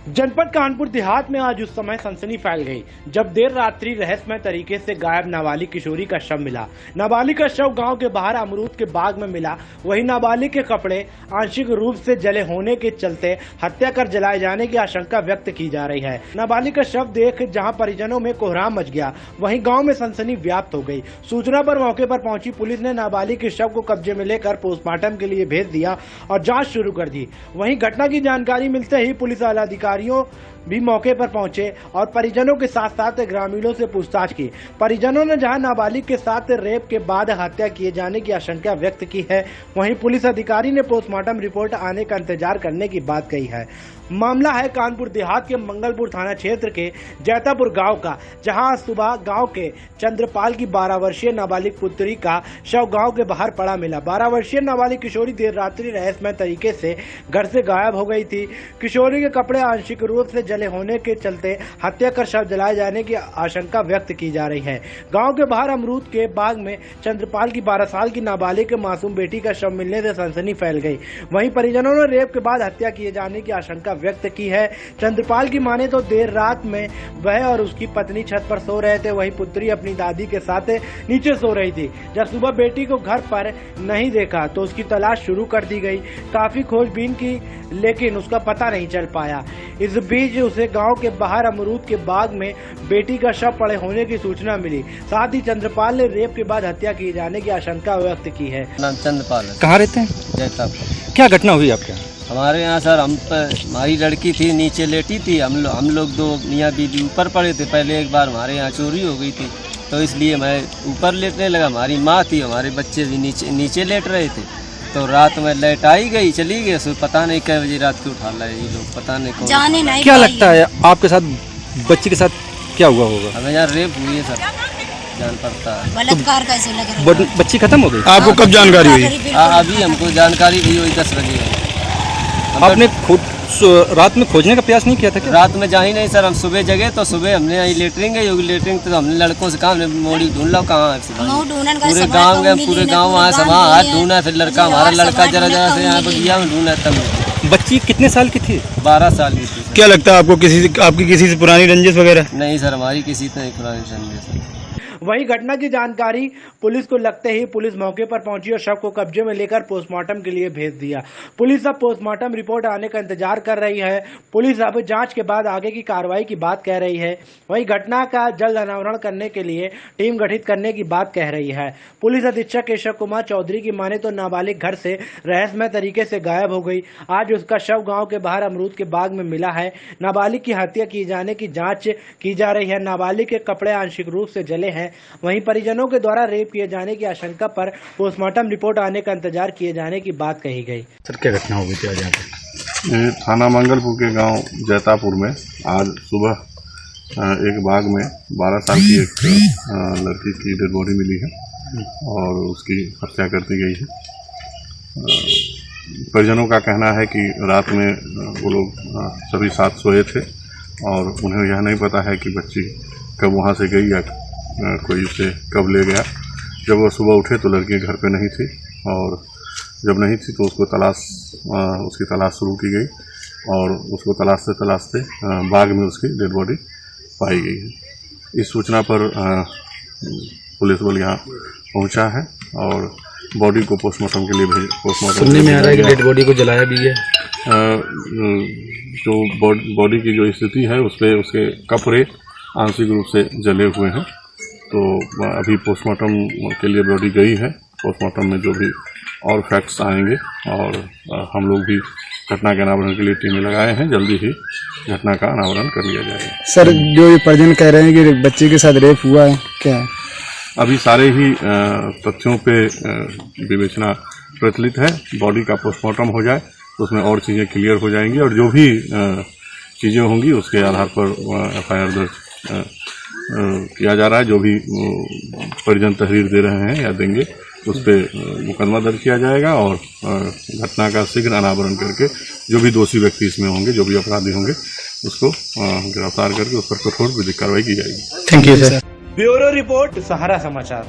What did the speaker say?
जनपद कानपुर देहात में आज उस समय सनसनी फैल गई जब देर रात्रि रहस्यमय तरीके से गायब नाबालिग किशोरी का शव मिला। नाबालिग का शव गांव के बाहर अमरूद के बाग में मिला। वहीं नाबालिग के कपड़े आंशिक रूप से जले होने के चलते हत्या कर जलाए जाने की आशंका व्यक्त की जा रही है। नाबालिग का शव देख जहां परिजनों में कोहराम मच गया, वहीं गाँव में सनसनी व्याप्त हो गई। सूचना पर मौके पर पहुंची पुलिस ने नाबालिग के शव को कब्जे में लेकर पोस्टमार्टम के लिए भेज दिया और जाँच शुरू कर दी। वहीं घटना की जानकारी मिलते ही पुलिस अधिकारियों भी मौके पर पहुंचे और परिजनों के साथ साथ ग्रामीणों से पूछताछ की। परिजनों ने जहां नाबालिग के साथ रेप के बाद हत्या किए जाने की आशंका व्यक्त की है, वहीं पुलिस अधिकारी ने पोस्टमार्टम रिपोर्ट आने का इंतजार करने की बात कही है। मामला है कानपुर देहात के मंगलपुर थाना क्षेत्र के जैतापुर गांव का, जहां सुबह गांव के चंद्रपाल की 12 वर्षीय नाबालिग पुत्री का शव गांव के बाहर पड़ा मिला। 12 वर्षीय नाबालिग किशोरी देर रात्रि रहस्यमय तरीके से घर से गायब हो गई थी। किशोरी के कपड़े आंशिक रूप से जले होने के चलते हत्या कर शव जलाए जाने की आशंका व्यक्त की जा रही है। गाँव के बाहर अमरूद के बाग में चंद्रपाल की 12 साल की नाबालिग के मासूम बेटी का शव मिलने से सनसनी फैल गई। वहीं परिजनों ने रेप के बाद हत्या किए जाने की आशंका व्यक्त की है। चंद्रपाल की माने तो देर रात में वह और उसकी पत्नी छत पर सो रहे थे, वहीं पुत्री अपनी दादी के साथ नीचे सो रही थी। जब सुबह बेटी को घर पर नहीं देखा तो उसकी तलाश शुरू कर दी गई। काफी खोजबीन की लेकिन उसका पता नहीं चल पाया। इस बीच उसे गांव के बाहर अमरूद के बाग में बेटी का शव पड़े होने की सूचना मिली। साथ ही चंद्रपाल ने रेप के बाद हत्या किए जाने की आशंका व्यक्त की है। नाम चंद्रपाल है। कहाँ रहते हैं? जैतापुर। क्या घटना हुई आपके यहाँ? हमारे यहाँ सर हमारी लड़की थी, नीचे लेटी थी। हम लोग दो मियाँ बीवी ऊपर पड़े थे। पहले एक बार हमारे यहाँ चोरी हो गई थी, तो इसलिए मैं ऊपर लेटने लगा। हमारी माँ थी, हमारे बच्चे भी नीचे लेट रहे थे। तो रात में लाइट आई गई, चली गई। सो पता नहीं कै बजे रात को उठा लाए ये लोग, पता नहीं कौन। जाने नहीं क्या लगता है आपके साथ, बच्ची के साथ क्या हुआ होगा? हमें यहाँ रेप हुई है सर, जान पड़ता है। बलात्कार कैसे लग रहा है? बच्ची खत्म हो गई? आपको कब जानकारी हुई? अभी हमको जानकारी हुई वही 10 बजे। आपने रात में खोजने का प्रयास नहीं किया था क्या? रात में जा ही नहीं सर, हम सुबह जगह तो सुबह हमने आई लेटरिंग गई होगी। लेटरिंग तो हमने लड़कों से कहा, हमने मोड़ी ढूंढ लो कहाँ है। पूरे गांव गए, पूरे गांव वहाँ सब हाथ ढूंढा। फिर हमारा लड़का जरा से यहाँ पर गया, ढूंढा तब। बच्ची कितने साल की थी? 12 साल की थी। क्या लगता है आपको आपकी किसी से पुरानी रंजिश वगैरह? नहीं सर, हमारी किसी से नहीं पुरानी रंजिश। वहीं घटना की जानकारी पुलिस को लगते ही पुलिस मौके पर पहुंची और शव को कब्जे में लेकर पोस्टमार्टम के लिए भेज दिया। पुलिस अब पोस्टमार्टम रिपोर्ट आने का इंतजार कर रही है। पुलिस अब जांच के बाद आगे की कार्रवाई की बात कह रही है। वहीं घटना का जल्द अनावरण करने के लिए टीम गठित करने की बात कह रही है। पुलिस अधीक्षक केशव कुमार चौधरी की माने तो नाबालिग घर से रहस्यमय तरीके से गायब हो गई। आज उसका शव गाँव के बाहर अमरूद के बाग में मिला है। नाबालिग की हत्या किए जाने की जाँच की जा रही है। नाबालिग के कपड़े आंशिक रूप से जले हैं। वहीं परिजनों के द्वारा रेप किए जाने की आशंका पर पोस्टमार्टम रिपोर्ट आने का इंतजार किए जाने की बात कही गई। सर क्या घटना हो गई थी आज यहाँ पे? थाना मंगलपुर के गांव जैतापुर में आज सुबह एक बाग में 12 साल की एक लड़की की डेड बॉडी मिली है और उसकी हत्या कर दी गई है। परिजनों का कहना है कि रात में वो लोग सभी साथ सोए थे और उन्हें यह नहीं पता है कि बच्ची कब वहाँ से गई या कोई उसे कब ले गया। जब वो सुबह उठे तो लड़की घर पे नहीं थी और जब नहीं थी तो उसकी तलाश शुरू की गई और उसको तलाशते बाग में उसकी डेड बॉडी पाई गई है। इस सूचना पर पुलिस बल यहाँ पहुँचा है और बॉडी को पोस्टमार्टम के लिए पोस्टमार्टम सुनने में आ रहा है कि डेड बॉडी को जलाया भी है। जो बॉडी की जो स्थिति है उस पर उसके कपड़े आंशिक रूप से जले हुए हैं। तो अभी पोस्टमार्टम के लिए बॉडी गई है। पोस्टमार्टम में जो भी और फैक्ट्स आएंगे और हम लोग भी घटना के अनावरण के लिए टीमें लगाए हैं। जल्दी ही घटना का अनावरण कर लिया जाएगा। सर जो ये परिजन कह रहे हैं कि बच्चे के साथ रेप हुआ है, क्या है? अभी सारे ही तथ्यों पे विवेचना प्रचलित है। बॉडी का पोस्टमार्टम हो जाए तो उसमें और चीज़ें क्लियर हो जाएंगी और जो भी चीज़ें होंगी उसके आधार पर FIR दर्ज किया जा रहा है। जो भी परिजन तहरीर दे रहे हैं या देंगे उस पर मुकदमा दर्ज किया जाएगा और घटना का शीघ्र अनावरण करके जो भी दोषी व्यक्ति इसमें होंगे, जो भी अपराधी होंगे, उसको गिरफ्तार करके उस पर कठोर विधिक कार्रवाई की जाएगी। Thank you sir. Bureau report, Sahara समाचार।